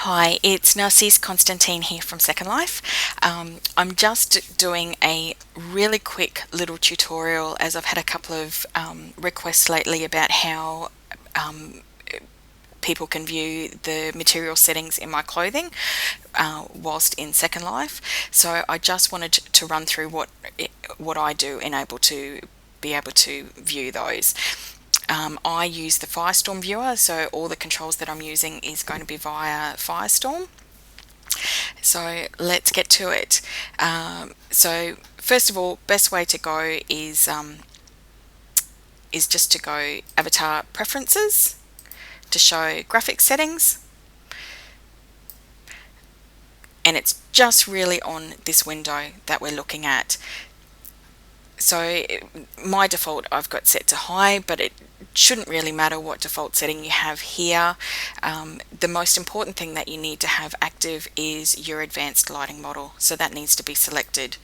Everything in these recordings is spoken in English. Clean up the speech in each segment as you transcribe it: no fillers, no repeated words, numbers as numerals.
Hi, it's Narcisse Constantine here from Second Life. I'm just doing a really quick little tutorial as I've had a couple of requests lately about how people can view the material settings in my clothing whilst in Second Life. So I just wanted to run through what I do and be able to view those. I use the Firestorm viewer, so all the controls that I'm using is going to be via Firestorm. So let's get to it. So first of all, best way to go is just to go Avatar Preferences to show graphic settings, and it's just really on this window that we're looking at. So my default I've got set to high, but it shouldn't really matter what default setting you have here. The most important thing that you need to have active is your advanced lighting model, so that needs to be selected.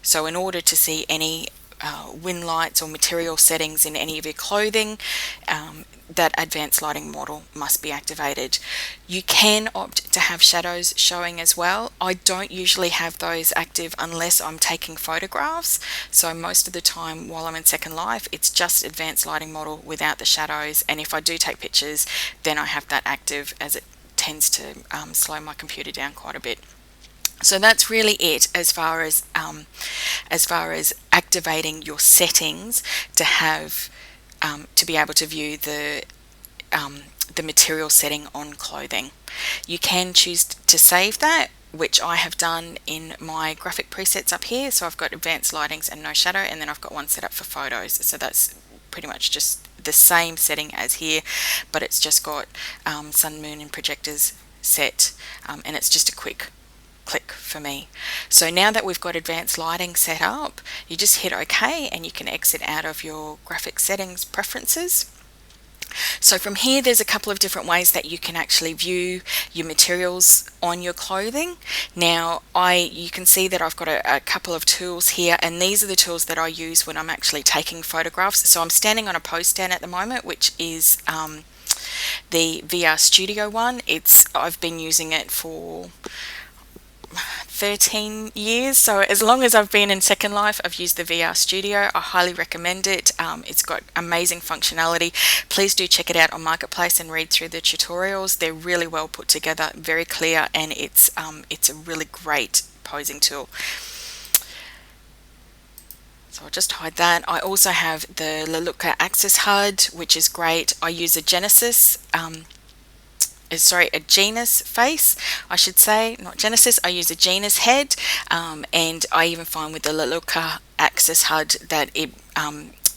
So in order to see any wind lights or material settings in any of your clothing, that advanced lighting model must be activated. You can opt to have shadows showing as well. I don't usually have those active unless I'm taking photographs, so most of the time while I'm in Second Life it's just advanced lighting model without the shadows, and if I do take pictures then I have that active, as it tends to slow my computer down quite a bit. So that's really it as far as activating your settings to have to be able to view the material setting on clothing. You can choose to save that, which I have done in my graphic presets up here. So I've got advanced lightings and no shadow, and then I've got one set up for photos. So that's pretty much just the same setting as here, but it's just got sun, moon and projectors set, and it's just a quick click for me. So now that we've got advanced lighting set up, you just hit OK and you can exit out of your graphic settings preferences. So from here there's a couple of different ways that you can actually view your materials on your clothing. Now you can see that I've got a couple of tools here, and these are the tools that I use when I'm actually taking photographs. So I'm standing on a pose stand at the moment, which is the VR Studio one. I've been using it for 13 years, so as long as I've been in Second Life I've used the VR Studio. I highly recommend it. It's got amazing functionality. Please do check it out on Marketplace and read through the tutorials. They're really well put together, very clear, and it's a really great posing tool. So I'll just hide that. I also have the Lelutka Axis HUD, which is great. I use a genus face, I should say, not Genesis. I use a genus head, and I even find with the Lelutka Axis HUD that it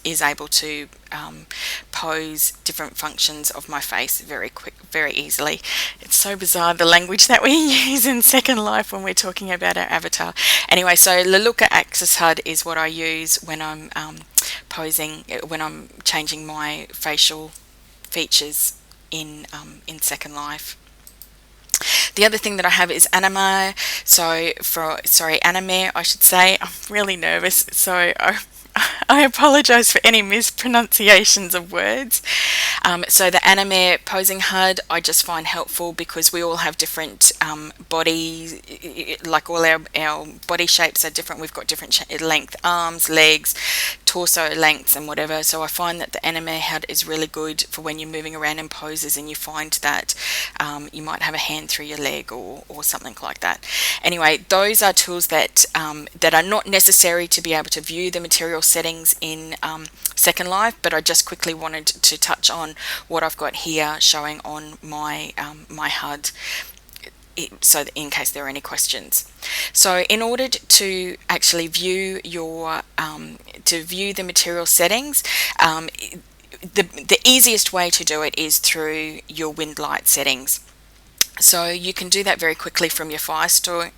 is able to pose different functions of my face very easily. It's so bizarre, the language that we use in Second Life when we're talking about our avatar. Anyway, so Lelutka Axis HUD is what I use when I'm posing, when I'm changing my facial features in Second Life. The other thing that I have is anime. Anime, I should say. I'm really nervous, so I apologize for any mispronunciations of words. So the anime posing HUD I just find helpful because we all have different bodies, like all our body shapes are different. We've got different length arms, legs, torso lengths and whatever. So I find that the anime HUD is really good for when you're moving around in poses and you find that you might have a hand through your leg or something like that. Anyway, those are tools that are not necessary to be able to view the material settings in Second Life, but I just quickly wanted to touch on what I've got here showing on my my HUD, so that in case there are any questions. So in order to actually view the material settings, the easiest way to do it is through your wind light settings. So you can do that very quickly from your Firestorm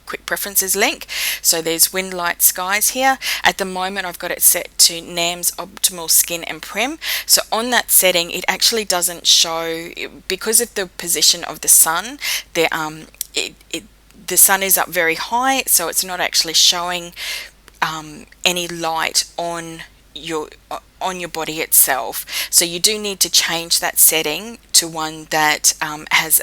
quick preferences link. So there's wind light skies here. At the moment I've got it set to NAM's optimal skin and prim. So on that setting it actually doesn't show, because of the position of the sun, the sun is up very high, so it's not actually showing any light on on your body itself. So you do need to change that setting to one that has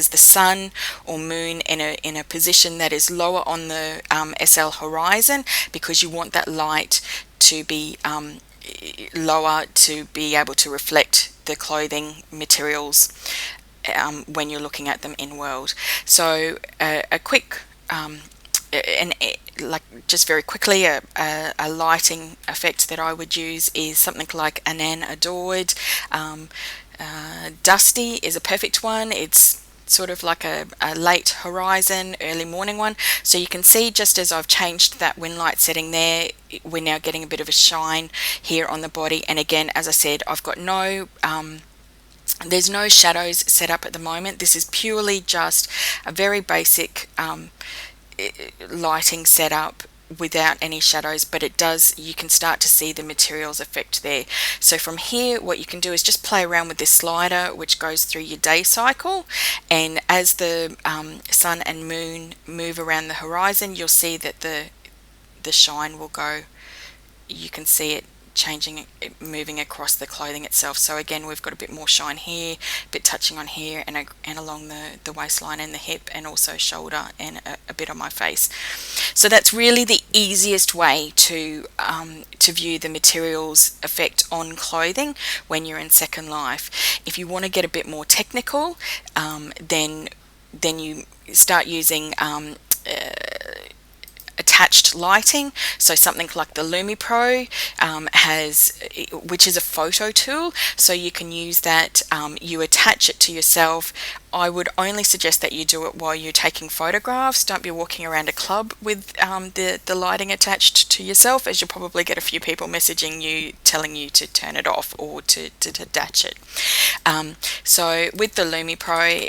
the sun or moon in a position that is lower on the SL horizon, because you want that light to be lower to be able to reflect the clothing materials when you're looking at them in world. So a quick and like just very quickly, a lighting effect that I would use is something like Anan Adored. Dusty is a perfect one. It's sort of like a late horizon, early morning one. So you can see, just as I've changed that wind light setting there, we're now getting a bit of a shine here on the body. And again, as I said, I've got there's no shadows set up at the moment. This is purely just a very basic lighting setup without any shadows, but you can start to see the materials effect there. So from here, what you can do is just play around with this slider, which goes through your day cycle, and as the sun and moon move around the horizon, you'll see that the shine will go. You can see it changing, moving across the clothing itself. So again, we've got a bit more shine here, a bit touching on here, and along the waistline and the hip, and also shoulder, and a bit on my face. So that's really the easiest way to view the materials effect on clothing when you're in Second Life. If you want to get a bit more technical, then you start using attached lighting. So something like the Lumi Pro which is a photo tool, so you can use that. You attach it to yourself. I would only suggest that you do it while you're taking photographs. Don't be walking around a club with the lighting attached to yourself, as you'll probably get a few people messaging you telling you to turn it off or to detach it. So with the Lumi Pro,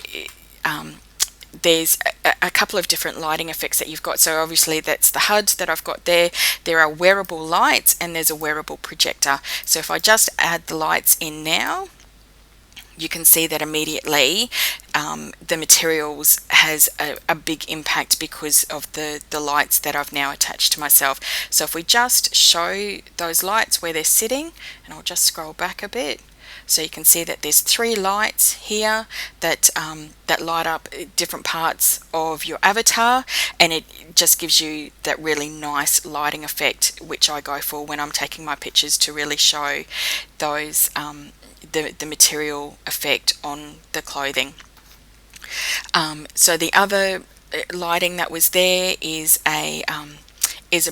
there's a couple of different lighting effects that you've got. So obviously that's the HUD that I've got there. There are wearable lights, and there's a wearable projector. So if I just add the lights in now, you can see that immediately the materials has a big impact because of the lights that I've now attached to myself. So if we just show those lights where they're sitting, and I'll just scroll back a bit, so you can see that there's 3 lights here that light up different parts of your avatar, and it just gives you that really nice lighting effect, which I go for when I'm taking my pictures, to really show those the material effect on the clothing. So the other lighting that was there is a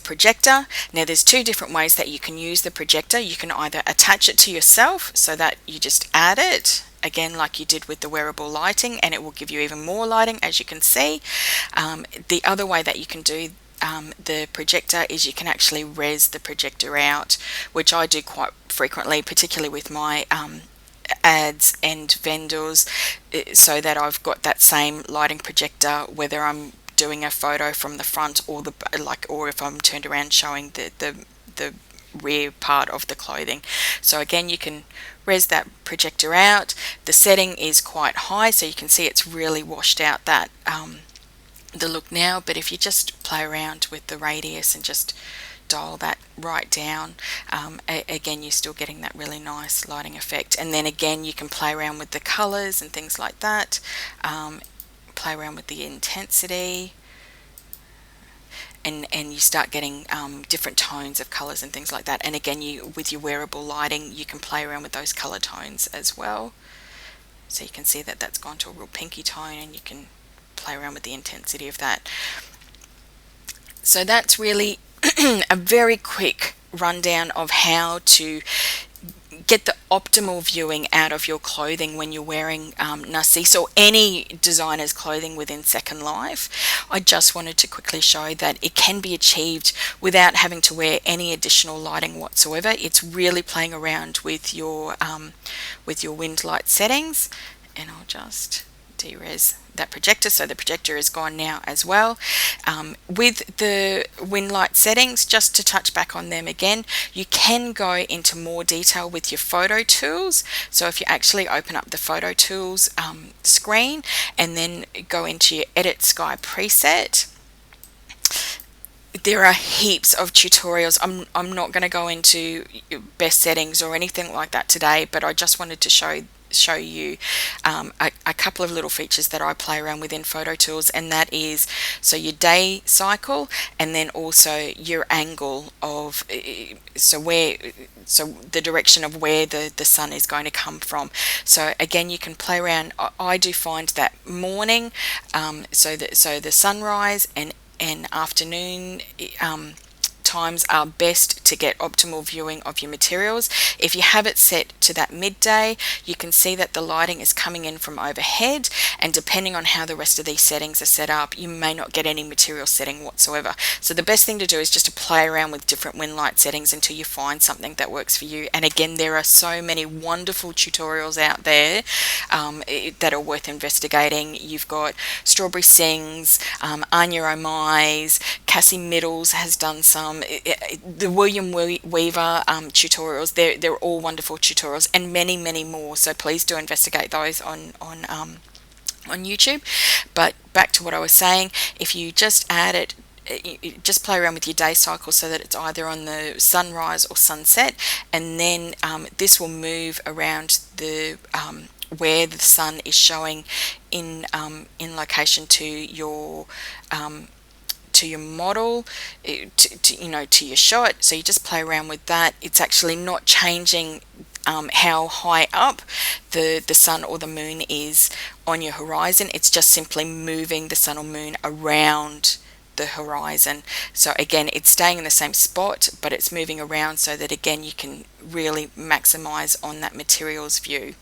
projector. Now there's 2 different ways that you can use the projector. You can either attach it to yourself, so that you just add it, again like you did with the wearable lighting, and it will give you even more lighting, as you can see. The other way that you can do the projector is you can actually res the projector out, which I do quite frequently, particularly with my ads and vendors, so that I've got that same lighting projector whether I'm doing a photo from the front or or if I'm turned around showing the rear part of the clothing. So again, you can res that projector out. The setting is quite high, so you can see it's really washed out that the look now. But if you just play around with the radius and just dial that right down, again you're still getting that really nice lighting effect. And then again, you can play around with the colors and things like that. Play around with the intensity, and you start getting different tones of colors and things like that. And again, with your wearable lighting, you can play around with those color tones as well. So you can see that that's gone to a real pinky tone, and you can play around with the intensity of that. So that's really a very quick rundown of how to get the optimal viewing out of your clothing when you're wearing Narcisse or any designer's clothing within Second Life. I just wanted to quickly show that it can be achieved without having to wear any additional lighting whatsoever. It's really playing around with your wind light settings, and I'll just de-res that projector, so the projector is gone now as well. With the wind light settings, just to touch back on them again, you can go into more detail with your photo tools. So if you actually open up the photo tools screen and then go into your edit sky preset, There are heaps of tutorials. I'm not going to go into best settings or anything like that today, but I just wanted to show you a couple of little features that I play around with in Photo Tools, and that is so your day cycle, and then also your angle of so the direction of where the sun is going to come from. So again, you can play around. I do find that morning, so the sunrise and afternoon times are best to get optimal viewing of your materials. If you have it set to that midday, you can see that the lighting is coming in from overhead, and depending on how the rest of these settings are set up, you may not get any material setting whatsoever. So the best thing to do is just to play around with different wind light settings until you find something that works for you. And again, there are so many wonderful tutorials out there that are worth investigating. You've got Strawberry Sings, Anya O'Mai's, Cassie Middles has done some, the William Weaver tutorials. They're all wonderful tutorials, and many more. So please do investigate those on YouTube. But back to what I was saying, if you just add it, just play around with your day cycle so that it's either on the sunrise or sunset, and then this will move around the where the sun is showing in location to your model, to your shot. So you just play around with that. It's actually not changing how high up the sun or the moon is on your horizon. It's just simply moving the sun or moon around the horizon. So again, it's staying in the same spot, but it's moving around so that again you can really maximize on that materials view.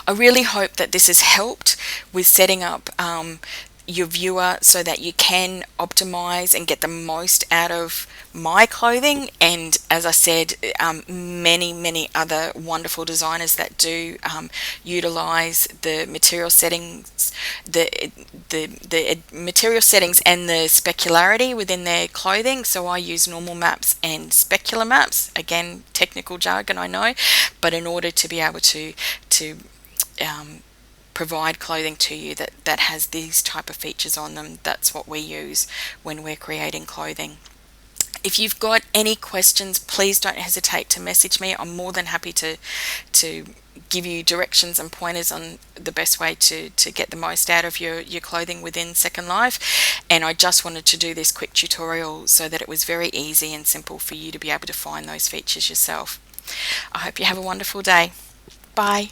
I really hope that this has helped with setting up your viewer so that you can optimize and get the most out of my clothing, and as I said, many other wonderful designers that do utilize the material settings, the material settings and the specularity within their clothing. So I use normal maps and specular maps, again technical jargon I know, but in order to be able to provide clothing to you that has these type of features on them, that's what we use when we're creating clothing. If you've got any questions, please don't hesitate to message me. I'm more than happy to give you directions and pointers on the best way to get the most out of your clothing within Second Life. And I just wanted to do this quick tutorial so that it was very easy and simple for you to be able to find those features yourself. I hope you have a wonderful day. Bye.